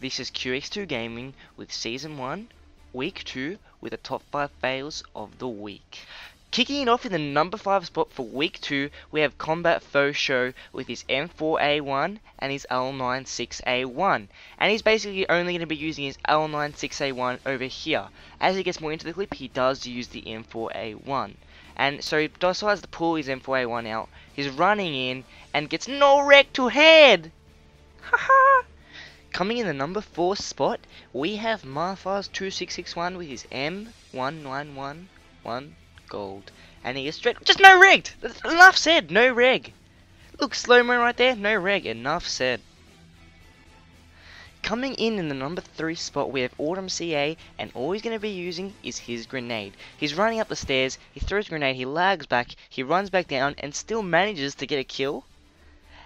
This is QX2 Gaming with Season 1, Week 2, with the top 5 fails of the week. Kicking it off in the number 5 spot for Week 2, we have Combat Faux Show with his M4A1 and his L96A1. And he's basically only going to be using his L96A1 over here. As he gets more into the clip, he does use the M4A1. And so he decides to pull his M4A1 out. He's running in and gets no wreck to head! Haha! Coming in the number 4 spot, we have Marfaz2661 with his M1911 gold. And he is straight, just no reg! Enough said, no reg! Look, slow-mo right there, no reg, enough said. Coming in the number 3 spot, we have Autumn CA, and all he's going to be using is his grenade. He's running up the stairs, he throws a grenade, he lags back, he runs back down, and still manages to get a kill.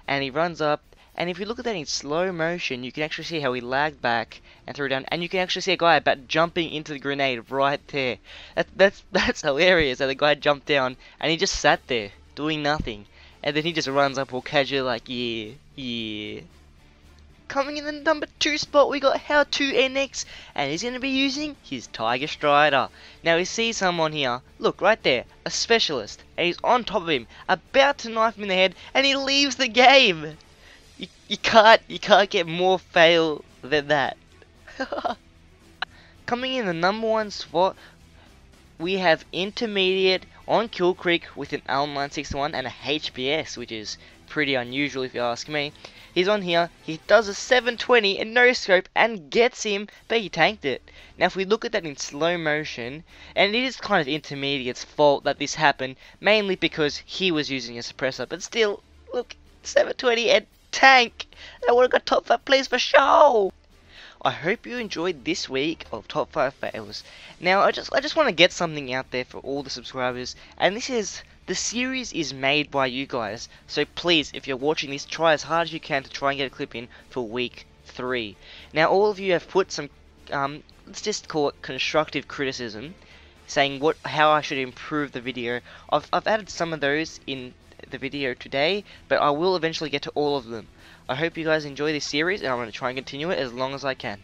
And he runs up, and if you look at that in slow motion, you can actually see how he lagged back and threw down, and you can actually see a guy about jumping into the grenade right there. That's hilarious, that the guy jumped down, and he just sat there, doing nothing. And then he just runs up all casual like, yeah. Coming in the number 2 spot, we got How2NX, and he's going to be using his Tiger Strider. Now we see someone here, look right there, a specialist, and he's on top of him, about to knife him in the head, and he leaves the game. You can't get more fail than that. Coming in the number 1 spot, we have Intermediate on Kill Creek with an L961 and a HPS, which is pretty unusual if you ask me. He's on here, he does a 720 and no scope and gets him, but he tanked it. Now if we look at that in slow motion, and it is kind of Intermediate's fault that this happened, mainly because he was using a suppressor, but still, look, 720 and tank! That would have got top 5 plays for show! I hope you enjoyed this week of top 5 fails. Now I just want to get something out there for all the subscribers, and the series is made by you guys, so please, if you're watching this, try as hard as you can to try and get a clip in for week 3. Now all of you have put some, let's just call it constructive criticism, saying how I should improve the video. I've added some of those in the video today, but I will eventually get to all of them. I hope you guys enjoy this series, and I'm going to try and continue it as long as I can.